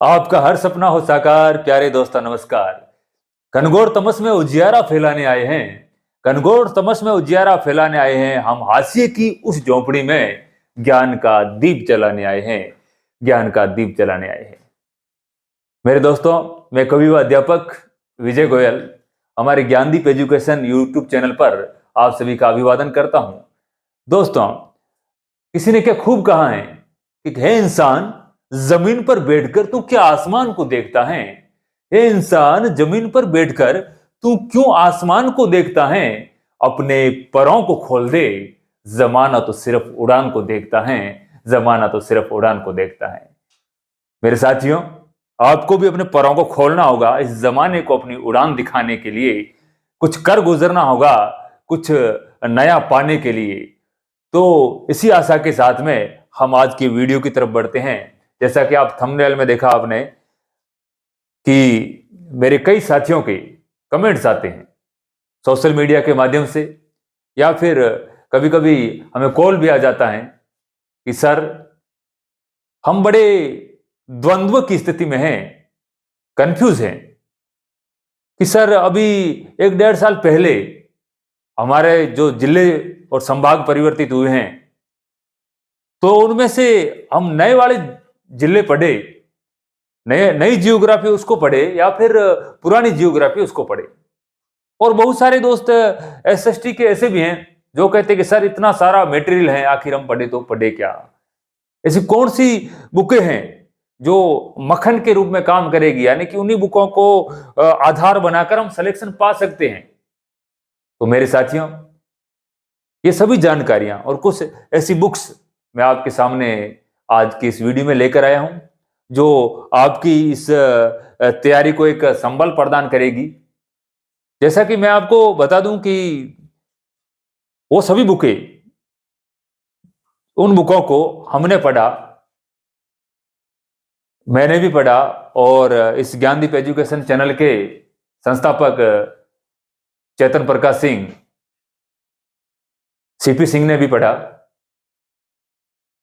आपका हर सपना हो साकार। प्यारे दोस्तों नमस्कार। घनघोर तमस में उजियारा फैलाने आए हैं। घनघोर तमस में उजियारा फैलाने आए हैं। हम हाशिए की उस झोंपड़ी में ज्ञान का दीप जलाने आए हैं। ज्ञान का दीप जलाने आए हैं। मेरे दोस्तों, मैं कवि व अध्यापक विजय गोयल हमारे ज्ञानदीप एजुकेशन यूट्यूब चैनल पर आप सभी का अभिवादन करता हूं। दोस्तों, किसी ने क्या खूब कहा है कि हे इंसान, जमीन पर बैठकर तू क्या आसमान को देखता है। हे इंसान, जमीन पर बैठकर तू क्यों आसमान को देखता है। अपने परों को खोल दे, जमाना तो सिर्फ उड़ान को देखता है। जमाना तो सिर्फ उड़ान को देखता है। मेरे साथियों, आपको भी अपने परों को खोलना होगा। इस जमाने को अपनी उड़ान दिखाने के लिए कुछ कर गुजरना होगा, कुछ नया पाने के लिए। तो इसी आशा के साथ में हम आज की वीडियो की तरफ बढ़ते हैं। जैसा कि आप थंबनेल में देखा आपने कि मेरे कई साथियों के कमेंट्स आते हैं सोशल मीडिया के माध्यम से, या फिर कभी कभी हमें कॉल भी आ जाता है कि सर, हम बड़े द्वंद्व की स्थिति में हैं, कंफ्यूज हैं कि सर अभी 1-1.5 साल पहले हमारे जो जिले और संभाग परिवर्तित हुए हैं, तो उनमें से हम नए वाले जिले पढ़े, नए नई जियोग्राफी उसको पढ़े, या फिर पुरानी जियोग्राफी उसको पढ़े। और बहुत सारे दोस्त एसएसटी के ऐसे भी हैं जो कहते हैं कि सर इतना सारा मटेरियल है, आखिर हम पढ़े तो पढ़े क्या। ऐसी कौन सी बुकें हैं जो मक्खन के रूप में काम करेगी, यानी कि उन्हीं बुकों को आधार बनाकर हम सिलेक्शन पा सकते हैं। तो मेरे साथियों, ये सभी जानकारियां और कुछ ऐसी बुक्स मैं आपके सामने आज की इस वीडियो में लेकर आया हूं, जो आपकी इस तैयारी को एक संबल प्रदान करेगी। जैसा कि मैं आपको बता दूं कि वो सभी बुकें, उन बुकों को हमने पढ़ा, मैंने भी पढ़ा, और इस ज्ञानदीप एजुकेशन चैनल के संस्थापक चेतन प्रकाश सिंह, सीपी सिंह ने भी पढ़ा।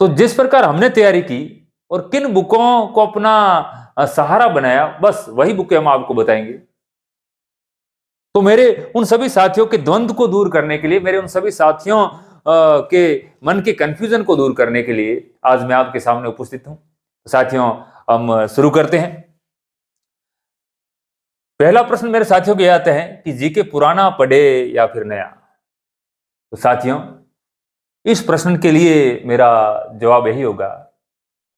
तो जिस प्रकार हमने तैयारी की और किन बुकों को अपना सहारा बनाया, बस वही बुकें हम आपको बताएंगे। तो मेरे उन सभी साथियों के द्वंद्व को दूर करने के लिए, मेरे उन सभी साथियों के मन के कंफ्यूजन को दूर करने के लिए आज मैं आपके सामने उपस्थित हूं। साथियों, हम शुरू करते हैं। पहला प्रश्न मेरे साथियों के आता है कि जीके पुराना पढ़े या फिर नया। तो साथियों, इस प्रश्न के लिए मेरा जवाब यही होगा।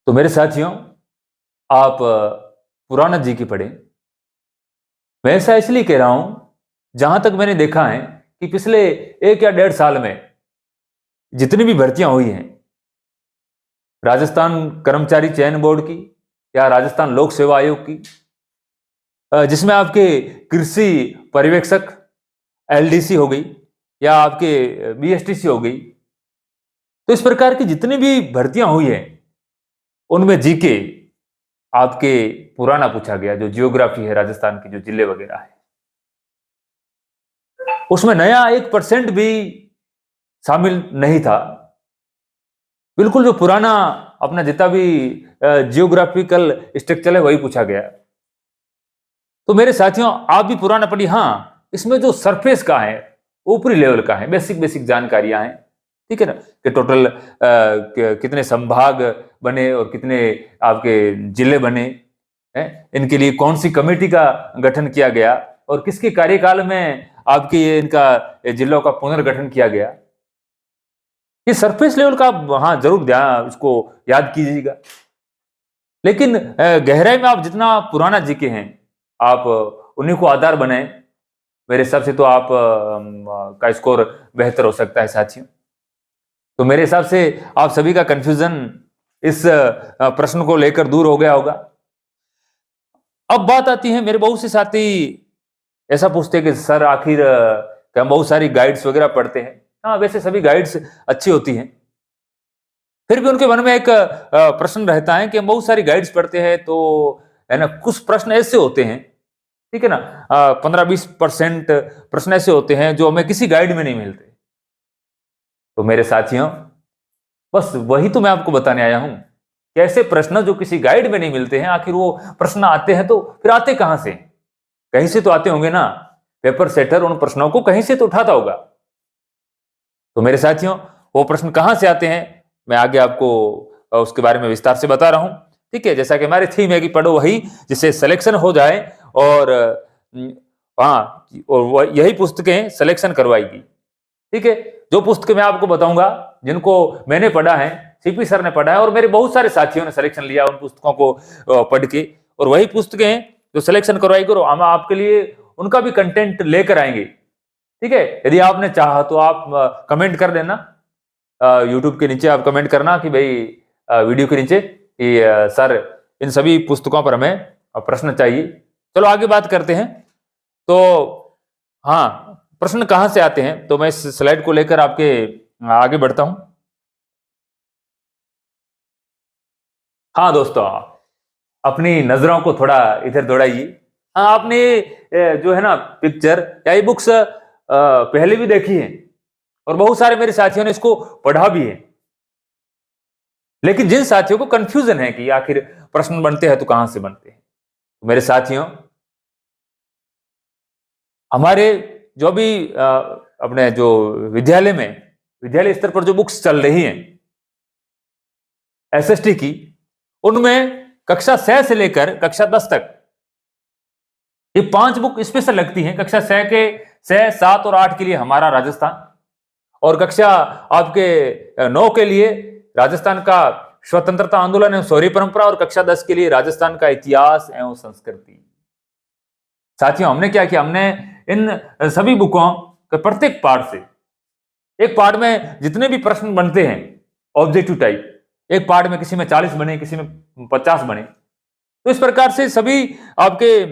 तो मेरे साथियों, आप पुराना जीके पढ़ें। मैं ऐसा इसलिए कह रहा हूं, जहां तक मैंने देखा है कि पिछले 1 या 1.5 साल में जितनी भी भर्तियां हुई हैं, राजस्थान कर्मचारी चयन बोर्ड की या राजस्थान लोक सेवा आयोग की, जिसमें आपके कृषि पर्यवेक्षक एलडीसी हो गई या आपके बीएसटीसी हो गई, तो इस प्रकार की जितनी भी भर्तियां हुई हैं, उनमें जीके आपके पुराना पूछा गया। जो जियोग्राफी है राजस्थान की, जो जिले वगैरह है, उसमें नया 1% भी शामिल नहीं था। बिल्कुल जो पुराना अपना जितना भी जियोग्राफिकल स्ट्रक्चर है वही पूछा गया। तो मेरे साथियों, आप भी पुराना पढ़िए। हाँ, इसमें जो सरफेस का है, ऊपरी लेवल का है, बेसिक बेसिक जानकारियां हैं, ठीक है ना, कि टोटल कितने संभाग बने और कितने आपके जिले बने हैं, इनके लिए कौन सी कमेटी का गठन किया गया और किसके कार्यकाल में आपके ये इनका जिलों का पुनर्गठन किया गया। ये सरफेस लेवल का आप हाँ जरूर ध्यान इसको याद कीजिएगा। लेकिन गहराई में आप जितना पुराना जीके हैं, आप उन्हीं को आधार बनाएं। मेरे हिसाब से तो आप का स्कोर बेहतर हो सकता है साथियों। तो मेरे हिसाब से आप सभी का कंफ्यूजन इस प्रश्न को लेकर दूर हो गया होगा। अब बात आती है, मेरे बहुत से साथी ऐसा पूछते हैं कि सर आखिर हम बहुत सारी गाइड्स वगैरह पढ़ते हैं। हाँ, वैसे सभी गाइड्स अच्छी होती हैं, फिर भी उनके मन में एक प्रश्न रहता है कि हम बहुत सारी गाइड्स पढ़ते हैं, तो है ना, कुछ प्रश्न ऐसे होते हैं, ठीक है ना, 15-20% प्रश्न ऐसे होते हैं जो हमें किसी गाइड में नहीं मिलते। तो मेरे साथियों, बस वही तो मैं आपको बताने आया हूं कैसे प्रश्न जो किसी गाइड में नहीं मिलते हैं, आखिर वो प्रश्न आते हैं तो फिर आते कहां से? कहीं से तो आते होंगे ना। पेपर सेटर उन प्रश्नों को कहीं से तो उठाता होगा। तो मेरे साथियों, वो प्रश्न कहां से आते हैं मैं आगे आपको उसके बारे में विस्तार से बता रहा हूं। ठीक है, जैसा कि हमारी थीम है कि पढ़ो वही जिससे सिलेक्शन हो जाए, और हाँ, और यही पुस्तकें सिलेक्शन करवाएगी। ठीक है, जो पुस्तकें मैं आपको बताऊंगा जिनको मैंने पढ़ा है, सीपी सर ने पढ़ा है, और मेरे बहुत सारे साथियों ने सिलेक्शन लिया उन पुस्तकों को पढ़ के, और वही पुस्तकें जो सिलेक्शन करवाएगी, और हम आपके लिए उनका भी कंटेंट लेकर आएंगे। ठीक है, यदि आपने चाहा तो आप कमेंट कर देना, यूट्यूब के नीचे आप कमेंट करना कि भाई वीडियो के नीचे कि सर इन सभी पुस्तकों पर हमें प्रश्न चाहिए। चलो आगे बात करते हैं। तो हाँ, प्रश्न कहां से आते हैं, तो मैं इस स्लाइड को लेकर आपके आगे बढ़ता हूं। हाँ दोस्तों, अपनी नजरों को थोड़ा इधर दौड़ाइए। हाँ, आपने जो है ना पिक्चर या ये बुक्स पहले भी देखी है, और बहुत सारे मेरे साथियों ने इसको पढ़ा भी है। लेकिन जिन साथियों को कंफ्यूजन है कि आखिर प्रश्न बनते हैं तो कहां से बनते हैं, तो मेरे साथियों, हमारे जो भी अपने जो विद्यालय स्तर पर जो बुक्स चल रही हैं एसएसटी की, उनमें कक्षा 6 से लेकर कक्षा 10 तक ये 5 बुक स्पेशल लगती हैं। कक्षा 6, 7 और 8 के लिए हमारा राजस्थान, और कक्षा आपके 9 के लिए राजस्थान का स्वतंत्रता आंदोलन एवं शौर्य परंपरा, और कक्षा 10 के लिए राजस्थान का इतिहास एवं संस्कृति। साथियों, हमने क्या किया, हमने इन सभी बुकों के प्रत्येक पार्ट से, एक पार्ट में जितने भी प्रश्न बनते हैं ऑब्जेक्टिव टाइप, एक पार्ट में किसी में 40 बने, किसी में 50 बने, तो इस प्रकार से सभी आपके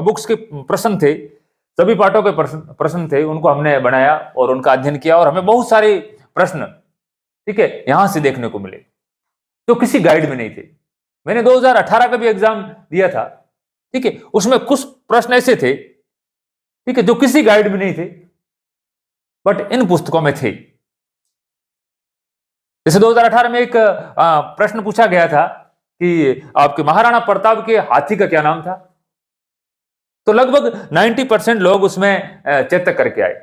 बुक्स के प्रश्न थे, सभी पार्टों के प्रश्न थे, उनको हमने बनाया और उनका अध्ययन किया, और हमें बहुत सारे प्रश्न, ठीक है, यहां से देखने को मिले जो किसी गाइड में नहीं थे। मैंने 2018 का भी एग्जाम दिया था। ठीक है, उसमें कुछ प्रश्न ऐसे थे, ठीक है, जो किसी गाइड में नहीं थे, बट इन पुस्तकों में थे। जैसे 2018 में एक प्रश्न पूछा गया था कि आपके महाराणा प्रताप के हाथी का क्या नाम था, तो लगभग 90% लोग उसमें चेतक करके आए,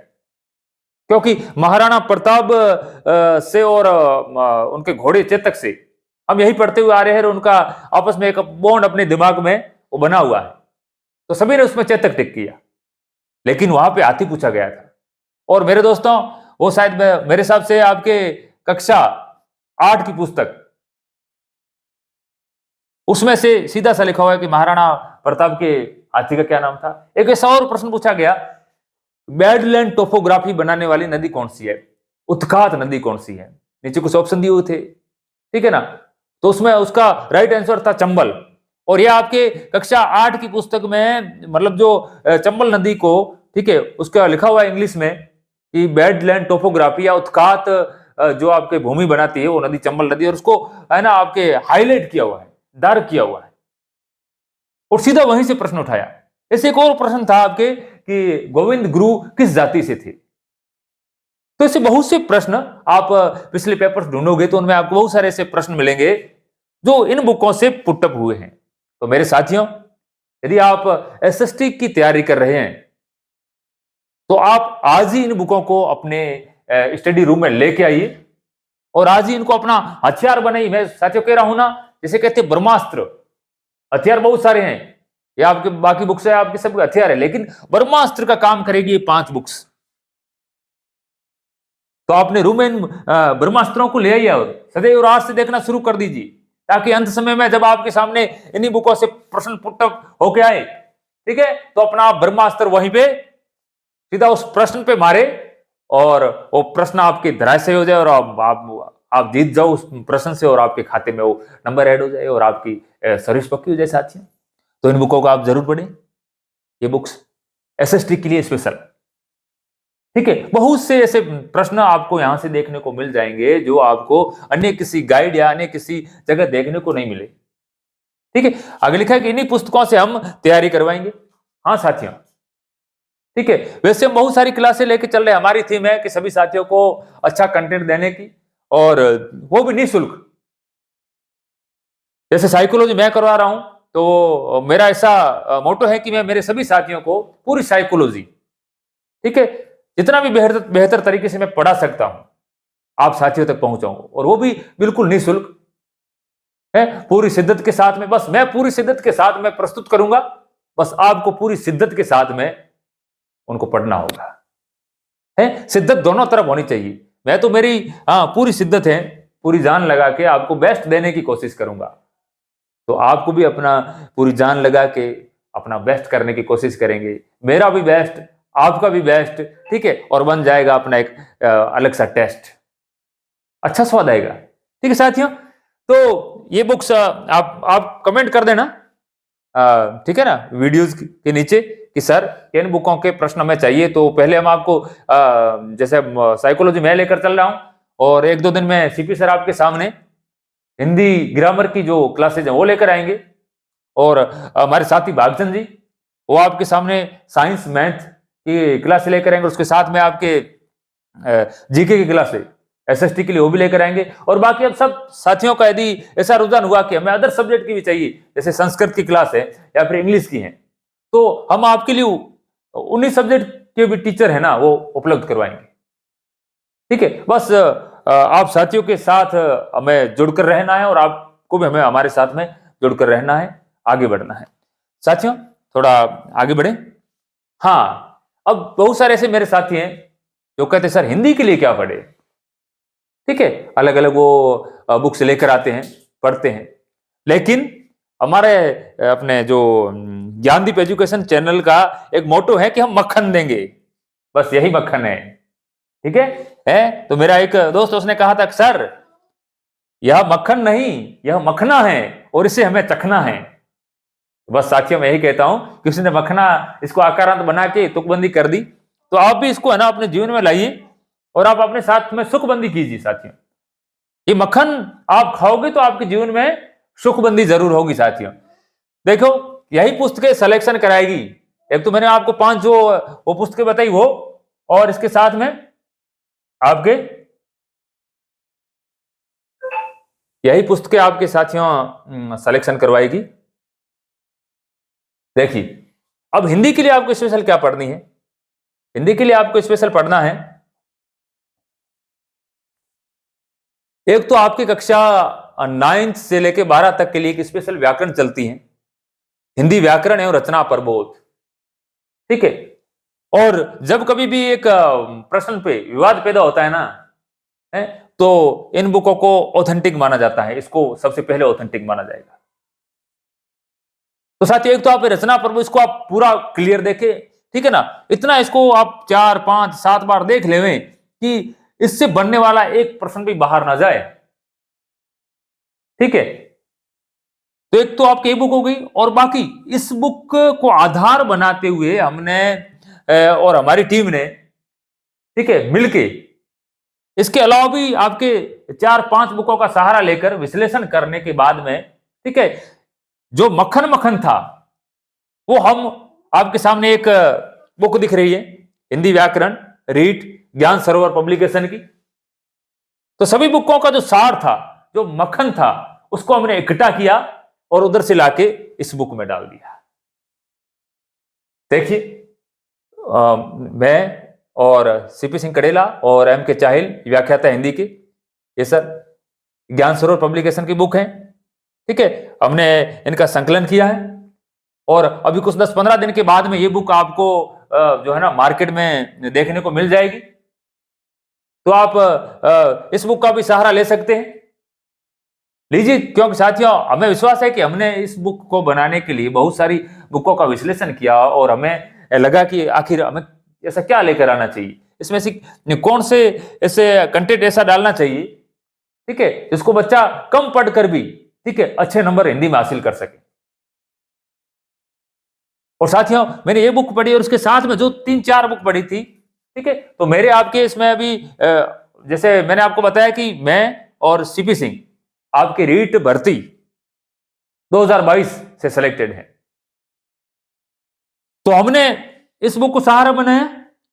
क्योंकि महाराणा प्रताप से और उनके घोड़े चेतक से हम यही पढ़ते हुए आ रहे हैं, और उनका आपस में एक बॉन्ड अपने दिमाग में वो बना हुआ है, तो सभी ने उसमें चेतक टिक किया। लेकिन वहां पे हाथी पूछा गया था, और मेरे दोस्तों, वो शायद मेरे हिसाब से आपके कक्षा 8 की पुस्तक, उसमें से सीधा सा लिखा हुआ है कि महाराणा प्रताप के हाथी का क्या नाम था। एक ऐसा और प्रश्न पूछा गया, बैडलैंड टोपोग्राफी बनाने वाली नदी कौन सी है, उत्खात नदी कौन सी है। नीचे कुछ ऑप्शन दिए हुए थे, ठीक है ना, तो उसमें उसका राइट आंसर था चंबल। और यह आपके कक्षा 8 की पुस्तक में, मतलब जो चंबल नदी को, ठीक है, उसका लिखा हुआ है इंग्लिश में कि बैडलैंड टोपोग्राफी या उत्खात जो आपके भूमि बनाती है वो नदी चंबल नदी, और उसको है ना आपके हाईलाइट किया हुआ है, डार्क किया हुआ है, और सीधा वहीं से प्रश्न उठाया। ऐसे एक और प्रश्न था आपके कि गोविंद गुरु किस जाति से थे। तो ऐसे बहुत से प्रश्न आप पिछले पेपर्स ढूंढोगे तो उनमें आपको बहुत सारे ऐसे प्रश्न मिलेंगे जो इन बुकों से पुटअप हुए हैं। तो मेरे साथियों, यदि आप एसएसटी की तैयारी कर रहे हैं तो आप आज ही इन बुकों को अपने स्टडी रूम में लेके आइए, और आज ही इनको अपना हथियार बनाइए। मैं साथियों कह रहा हूं ना, जिसे कहते हैं ब्रह्मास्त्र। हथियार बहुत सारे हैं, ये आपके बाकी बुक्स है, आपके सब हथियार है, लेकिन ब्रह्मास्त्र का काम करेगी ये 5 बुक्स। तो आपने रूम में ब्रह्मास्त्रों को ले आइए और सदैव रात से देखना शुरू कर दीजिए, ताकि अंत समय में जब आपके सामने इन्हीं बुकों से प्रश्न पुटअप होके आए, ठीक है, तो अपना आप ब्रह्मास्त्र वहीं पे सीधा उस प्रश्न पे मारे, और वो प्रश्न आपके धराशायी हो जाए, और आप जीत जाओ उस प्रश्न से, और आपके खाते में वो नंबर ऐड हो जाए, और आपकी सर्विस पक्की हो जाए। साथियों, तो इन बुकों को आप जरूर पढ़ें, ये बुक्स एसएसटी के लिए स्पेशल, ठीक है। बहुत से ऐसे प्रश्न आपको यहां से देखने को मिल जाएंगे जो आपको अन्य किसी गाइड या अन्य किसी जगह देखने को नहीं मिले, ठीक है। आगे लिखा है कि इन्हीं पुस्तकों से हम तैयारी करवाएंगे। हाँ साथियों, ठीक है। वैसे हम बहुत सारी क्लासें लेके चल रहे हैं, हमारी थीम है कि सभी साथियों को अच्छा कंटेंट देने की, और वो भी निःशुल्क। जैसे साइकोलॉजी मैं करवा रहा हूं, तो मेरा ऐसा मोटो है कि मैं मेरे सभी साथियों को पूरी साइकोलॉजी, ठीक है, जितना भी बेहतर बेहतर तरीके से मैं पढ़ा सकता हूं, आप साथियों तक पहुंचाऊं, और वो भी बिल्कुल निःशुल्क है, पूरी शिद्दत के साथ में। बस मैं पूरी शिद्दत के साथ में प्रस्तुत करूंगा, बस आपको पूरी शिद्दत के साथ में उनको पढ़ना होगा, है, शिद्दत दोनों तरफ होनी चाहिए। मैं तो मेरी पूरी शिद्दत है, पूरी जान लगा के आपको बेस्ट देने की कोशिश करूंगा, तो आपको भी अपना पूरी जान लगा के अपना बेस्ट करने की कोशिश करेंगे, मेरा भी बेस्ट, आपका भी बेस्ट, ठीक है, और बन जाएगा अपना एक अलग सा टेस्ट, अच्छा स्वाद आएगा। ठीक है साथियों, तो ये बुक्स आप कमेंट कर देना, ठीक है ना, वीडियोस के नीचे कि सर किन बुकों के प्रश्न हमें चाहिए। तो पहले हम आपको जैसे साइकोलॉजी मैं लेकर चल रहा हूं, और एक दो दिन में सीपी सर आपके सामने हिंदी ग्रामर की जो क्लासेज है वो लेकर आएंगे, और हमारे साथी भागचंद जी वो आपके सामने साइंस मैथ की क्लास लेकर आएंगे, उसके साथ में आपके जीके की क्लास एसएसटी के लिए वो भी लेकर आएंगे। और बाकी अब सब साथियों का यदि ऐसा रुझान हुआ कि हमें अदर सब्जेक्ट की भी चाहिए, जैसे संस्कृत की क्लास है या फिर इंग्लिश की है, तो हम आपके लिए उन्हीं सब्जेक्ट के भी टीचर है ना वो उपलब्ध करवाएंगे। ठीक है, बस आप साथियों के साथ हमें जुड़कर रहना है, और आपको भी हमें हमारे साथ में जुड़कर रहना है, आगे बढ़ना है। साथियों थोड़ा आगे बढ़े। हाँ, अब बहुत सारे ऐसे मेरे साथी हैं जो कहते हैं सर हिंदी के लिए क्या पढ़े, ठीक है, अलग अलग वो बुक्स लेकर आते हैं, पढ़ते हैं, लेकिन हमारे अपने जो ज्ञानदीप एजुकेशन चैनल का एक मोटो है कि हम मक्खन देंगे, बस यही मक्खन है। ठीक है, तो मेरा एक दोस्त उसने कहा था सर यह मक्खन नहीं, यह मखना है, और इसे हमें चखना है। बस साथियों मैं यही कहता हूं कि उसने मखना इसको आकारांत बना के तुकबंदी कर दी, तो आप भी इसको है ना अपने जीवन में लाइए, और आप अपने साथ में सुखबंदी कीजिए। साथियों ये मक्खन आप खाओगे तो आपके जीवन में सुखबंदी जरूर होगी। साथियों देखो यही पुस्तकें सिलेक्शन कराएगी, एक तो मैंने आपको 5 जो वो पुस्तकें बताई वो, और इसके साथ में आपके यही पुस्तकें आपके साथियों सिलेक्शन करवाएगी। देखिए अब हिंदी के लिए आपको स्पेशल क्या पढ़नी है, हिंदी के लिए आपको स्पेशल पढ़ना है, एक तो आपकी कक्षा 9th से लेके 12 तक के लिए एक स्पेशल व्याकरण चलती है, हिंदी व्याकरण एवं रचना प्रबोध। ठीक है, और जब कभी भी एक प्रश्न पे विवाद पैदा होता है ना, है, तो इन बुकों को ऑथेंटिक माना जाता है, इसको सबसे पहले ऑथेंटिक माना जाएगा। तो साथियों एक तो आप रचना प्रबोध इसको आप पूरा क्लियर देखें, ठीक है ना, इतना इसको आप 4, 5, 7 बार देख लेवें कि इससे बनने वाला एक प्रश्न भी बाहर ना जाए। ठीक है, तो एक तो आपकी बुक हो गई, और बाकी इस बुक को आधार बनाते हुए हमने और हमारी टीम ने, ठीक है, मिलके इसके अलावा भी आपके 4-5 बुकों का सहारा लेकर विश्लेषण करने के बाद में, ठीक है, जो मक्खन मक्खन था वो हम आपके सामने एक बुक दिख रही है हिंदी व्याकरण रीट ज्ञान सरोवर पब्लिकेशन की, तो सभी बुकों का जो सार था, जो मक्खन था, उसको हमने इकट्ठा किया और उधर से लाके इस बुक में डाल दिया। देखिए मैं और सीपी सिंह कड़ेला और एम के चाहिल व्याख्याता हिंदी के, ये सर ज्ञान सरोवर पब्लिकेशन की बुक है। ठीक है, हमने इनका संकलन किया है, और अभी कुछ 10-15 दिन के बाद में ये बुक आपको जो है ना मार्केट में देखने को मिल जाएगी, तो आप इस बुक का भी सहारा ले सकते हैं, लीजिए, क्योंकि साथियों हमें विश्वास है कि हमने इस बुक को बनाने के लिए बहुत सारी बुकों का विश्लेषण किया, और हमें लगा कि आखिर हमें ऐसा क्या लेकर आना चाहिए, इसमें से कौन से ऐसे कंटेंट ऐसा डालना चाहिए, ठीक है, जिसको बच्चा कम पढ़कर भी, ठीक है, अच्छे नंबर हिंदी में हासिल कर सके। और साथियों मैंने ये बुक पढ़ी और उसके साथ में जो 3-4 बुक पढ़ी थी, ठीक है, तो मेरे आपके इसमें अभी जैसे मैंने आपको बताया कि मैं और सीपी सिंह आपकी रीट भर्ती 2022 से सिलेक्टेड है, तो हमने इस बुक को सहारा बनाया,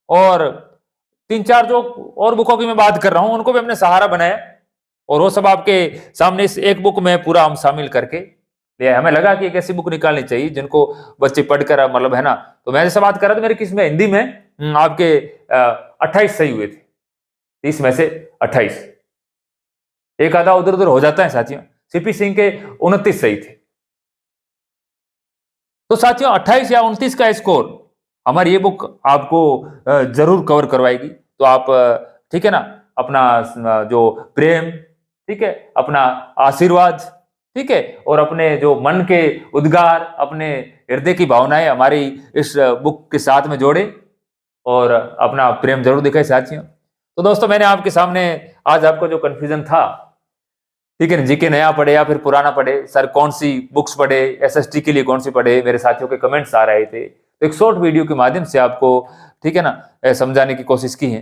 और 3-4 जो और बुकों की मैं बात कर रहा हूं उनको भी हमने सहारा बनाया, और वो सब आपके सामने इस एक बुक में पूरा हम शामिल करके लिया। हमें लगा कि एक ऐसी बुक निकालनी चाहिए जिनको बच्चे पढ़कर मतलब है ना। तो मैं जैसे बात कर रहा था, मेरे किस में हिंदी में आपके 28 सही हुए थे, 30 में से 28। एक आधा उधर उधर हो जाता है साथियों। सीपी सिंह के 29 सही थे। तो साथियों 28 या 29 का स्कोर हमारी ये बुक आपको जरूर कवर करवाएगी। तो आप ठीक है ना, अपना जो प्रेम, ठीक है, अपना आशीर्वाद, ठीक है, और अपने जो मन के उद्गार, अपने हृदय की भावनाएं हमारी इस बुक के साथ में जोड़े और अपना प्रेम जरूर दिखाए साथियों। तो दोस्तों मैंने आपके सामने आज आपको जो कंफ्यूजन था, ठीक है ना, जीके नया पढ़े या फिर पुराना पढ़े, सर कौन सी बुक्स पढ़े, एसएसटी के लिए कौन सी पढ़े, मेरे साथियों के कमेंट्स आ रहे थे। तो एक शॉर्ट वीडियो के माध्यम से आपको ठीक है ना समझाने की कोशिश की है,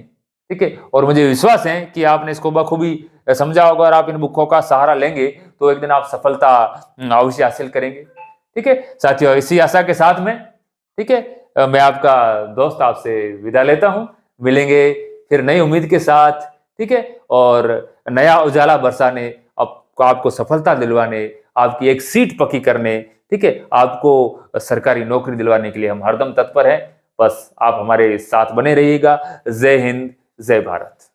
ठीक है। और मुझे विश्वास है कि आपने इसको बखूबी समझा होगा और आप इन बुकों का सहारा लेंगे तो एक दिन आप सफलता अवश्य हासिल करेंगे, ठीक है साथियों। इसी आशा के साथ में ठीक है मैं आपका दोस्त आपसे विदा लेता हूं। मिलेंगे फिर नई उम्मीद के साथ, ठीक है, और नया उजाला बरसाने, आपको सफलता दिलवाने, आपकी एक सीट पक्की करने, ठीक है, आपको सरकारी नौकरी दिलवाने के लिए हम हरदम तत्पर हैं। बस आप हमारे साथ बने रहिएगा। जय हिंद, जय भारत।